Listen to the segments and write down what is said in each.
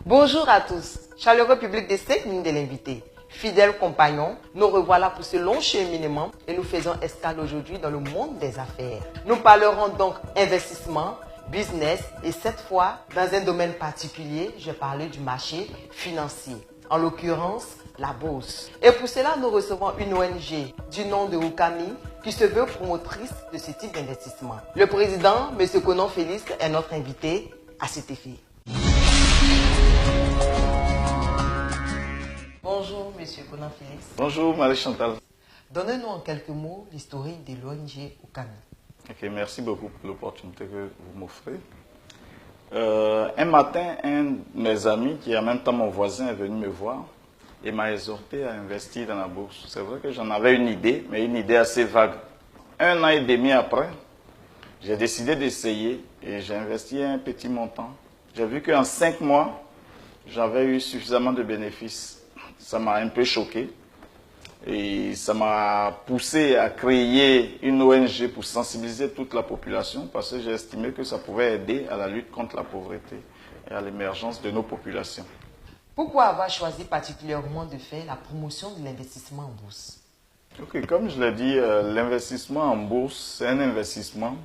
Bonjour à tous, chaleureux public des 5 minutes de l'invité. Fidèles compagnons, nous revoilà pour ce long cheminement et nous faisons escale aujourd'hui dans le monde des affaires. Nous parlerons donc investissement, business et cette fois, dans un domaine particulier, je vais parler du marché financier, en l'occurrence la bourse. Et pour cela, nous recevons une ONG du nom de Ukami qui se veut promotrice de ce type d'investissement. Le président, M. Konan Félix, est notre invité à cet effet. Bonjour, Monsieur Konan Félix. Bonjour, Marie-Chantal. Donnez-nous en quelques mots l'historique de l'ONG Ukami. Ok, merci beaucoup pour l'opportunité que vous m'offrez. Un matin, un de mes amis, qui est en même temps mon voisin, est venu me voir et m'a exhorté à investir dans la bourse. C'est vrai que j'en avais une idée, mais une idée assez vague. 1 an et demi après, j'ai décidé d'essayer et j'ai investi un petit montant. J'ai vu qu'en 5 mois, j'avais eu suffisamment de bénéfices. Ça m'a un peu choqué et ça m'a poussé à créer une ONG pour sensibiliser toute la population parce que j'ai estimé que ça pouvait aider à la lutte contre la pauvreté et à l'émergence de nos populations. Pourquoi avoir choisi particulièrement de faire la promotion de l'investissement en bourse? Ok, comme je l'ai dit, l'investissement en bourse, c'est un investissement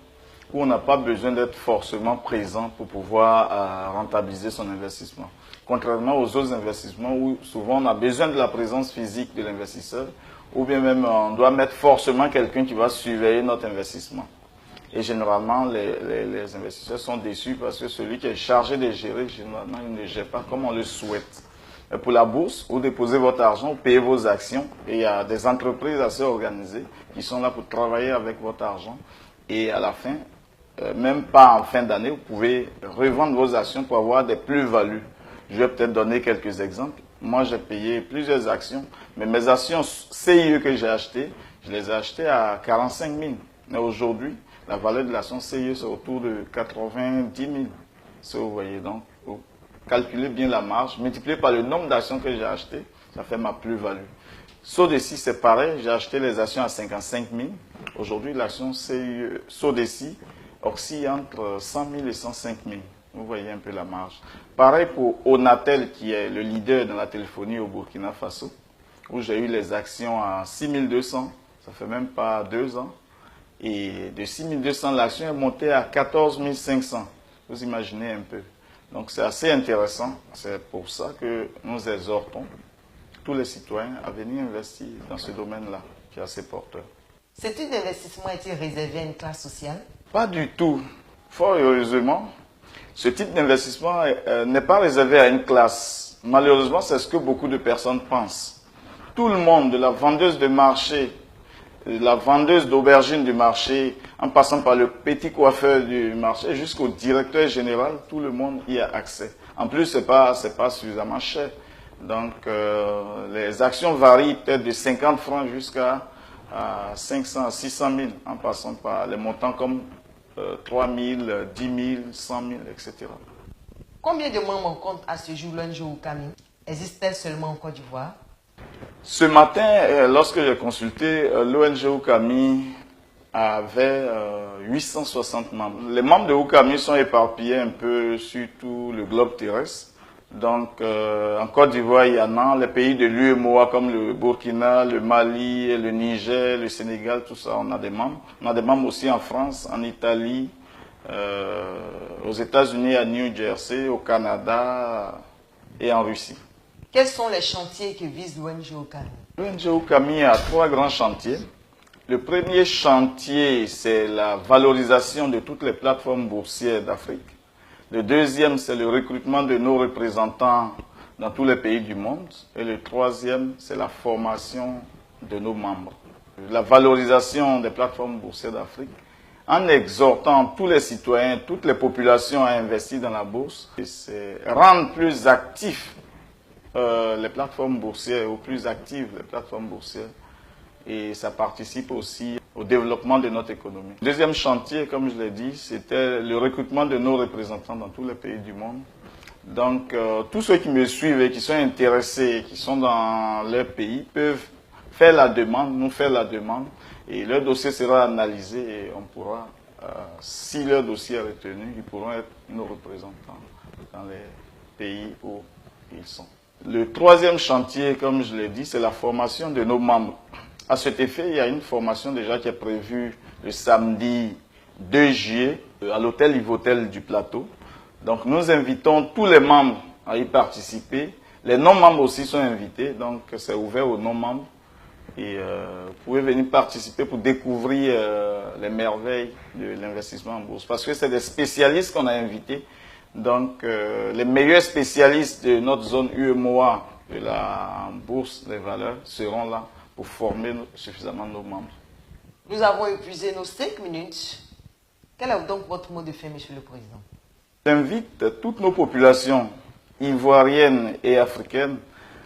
où on n'a pas besoin d'être forcément présent pour pouvoir rentabiliser son investissement. Contrairement aux autres investissements où souvent on a besoin de la présence physique de l'investisseur ou bien même on doit mettre forcément quelqu'un qui va surveiller notre investissement. Et généralement, les investisseurs sont déçus parce que celui qui est chargé de gérer, généralement, il ne gère pas comme on le souhaite. Mais pour la bourse, vous déposez votre argent, vous payez vos actions et il y a des entreprises assez organisées qui sont là pour travailler avec votre argent. Et à la fin, même pas en fin d'année, vous pouvez revendre vos actions pour avoir des plus-values. Je vais peut-être donner quelques exemples. Moi, j'ai payé plusieurs actions, mais mes actions CIE que j'ai achetées, je les ai achetées à 45 000. Mais aujourd'hui, la valeur de l'action CIE, c'est autour de 90 000. Si vous voyez, donc, vous calculez bien la marge, multipliez par le nombre d'actions que j'ai achetées, ça fait ma plus-value. Sodeci, c'est pareil, j'ai acheté les actions à 55 000. Aujourd'hui, l'action CIE, Sodeci, oscille entre 100 000 et 105 000. Vous voyez un peu la marge. Pareil pour Onatel, qui est le leader dans la téléphonie au Burkina Faso, où j'ai eu les actions à 6 200, ça fait même pas 2 ans. Et de 6 200, l'action est montée à 14 500. Vous imaginez un peu. Donc c'est assez intéressant. C'est pour ça que nous exhortons tous les citoyens à venir investir dans ce domaine-là, qui est assez porteur. Ce type d'investissement est-il réservé à une classe sociale? Pas du tout. Fort heureusement, ce type d'investissement n'est pas réservé à une classe. Malheureusement, c'est ce que beaucoup de personnes pensent. Tout le monde, de la vendeuse de marché, de la vendeuse d'aubergine du marché, en passant par le petit coiffeur du marché, jusqu'au directeur général, tout le monde y a accès. En plus, c'est pas suffisamment cher. Donc, les actions varient peut-être de 50 francs jusqu'à 500 à 600 000, en passant par les montants comme 3 000, 10 000, 100 000, etc. Combien de membres compte à ce jour l'ONG Ukami? Existe-t-elle seulement en Côte d'Ivoire? Ce matin, lorsque j'ai consulté, l'ONG Ukami avait 860 membres. Les membres de Ukami sont éparpillés un peu sur tout le globe terrestre. Donc, en Côte d'Ivoire, il y en a les pays de l'UEMOA comme le Burkina, le Mali, le Niger, le Sénégal, tout ça, on a des membres. On a des membres aussi en France, en Italie, aux États-Unis, à New Jersey, au Canada et en Russie. Quels sont les chantiers que vise l'ONG Ukami? L'ONG Ukami a 3 grands chantiers. Le premier chantier, c'est la valorisation de toutes les plateformes boursières d'Afrique. Le deuxième, c'est le recrutement de nos représentants dans tous les pays du monde. Et le troisième, c'est la formation de nos membres. La valorisation des plateformes boursières d'Afrique, en exhortant tous les citoyens, toutes les populations à investir dans la bourse, c'est rendre plus actifs les plateformes boursières, ou plus actives les plateformes boursières. Et ça participe aussi au développement de notre économie. Le deuxième chantier, comme je l'ai dit, c'était le recrutement de nos représentants dans tous les pays du monde. Donc, tous ceux qui me suivent et qui sont intéressés, qui sont dans leur pays, peuvent faire la demande, nous faire la demande, et leur dossier sera analysé et on pourra, si leur dossier est retenu, ils pourront être nos représentants dans les pays où ils sont. Le troisième chantier, comme je l'ai dit, c'est la formation de nos membres. À cet effet, il y a une formation déjà qui est prévue le samedi 2 juillet à l'hôtel Ivotel du Plateau. Donc nous invitons tous les membres à y participer. Les non-membres aussi sont invités, donc c'est ouvert aux non-membres. Et vous pouvez venir participer pour découvrir les merveilles de l'investissement en bourse. Parce que c'est des spécialistes qu'on a invités. Donc les meilleurs spécialistes de notre zone UEMOA de la bourse des valeurs seront là pour former suffisamment nos membres. Nous avons épuisé nos 5 minutes. Quel est donc votre mot de fin, Monsieur le Président? J'invite toutes nos populations ivoiriennes et africaines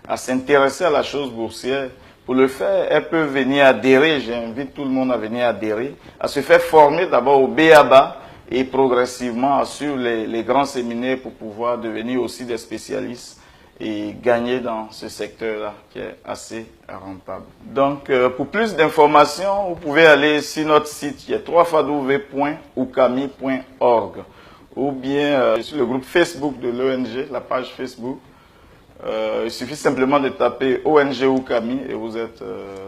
à s'intéresser à la chose boursière. Pour le faire, elles peuvent venir adhérer, j'invite tout le monde à venir adhérer, à se faire former d'abord au BABA et progressivement à suivre les grands séminaires pour pouvoir devenir aussi des spécialistes et gagner dans ce secteur-là qui est assez rentable. Donc, pour plus d'informations, vous pouvez aller sur notre site qui est www.ukami.org ou bien sur le groupe Facebook de l'ONG, la page Facebook. Il suffit simplement de taper ONG Ukami et vous êtes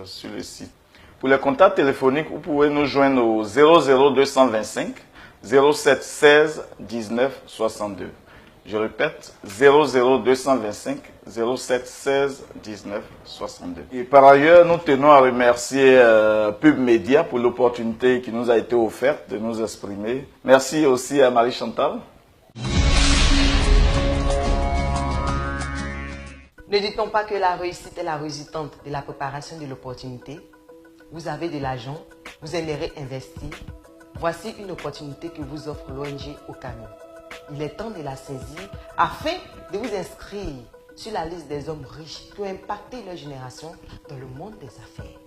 sur le site. Pour les contacts téléphoniques, vous pouvez nous joindre au 00225 07 16 19 62. Je répète, 00225 07 16 19 62. Et par ailleurs, nous tenons à remercier Pub Média pour l'opportunité qui nous a été offerte de nous exprimer. Merci aussi à Marie Chantal. Ne dit-on pas que la réussite est la résultante de la préparation de l'opportunité? Vous avez de l'argent, vous aimeriez investir. Voici une opportunité que vous offre l'ONG Ukami. Il est temps de la saisir afin de vous inscrire sur la liste des hommes riches qui ont impacté leur génération dans le monde des affaires.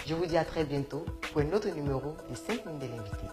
Je vous dis à très bientôt pour un autre numéro de 5 minutes de l'invité.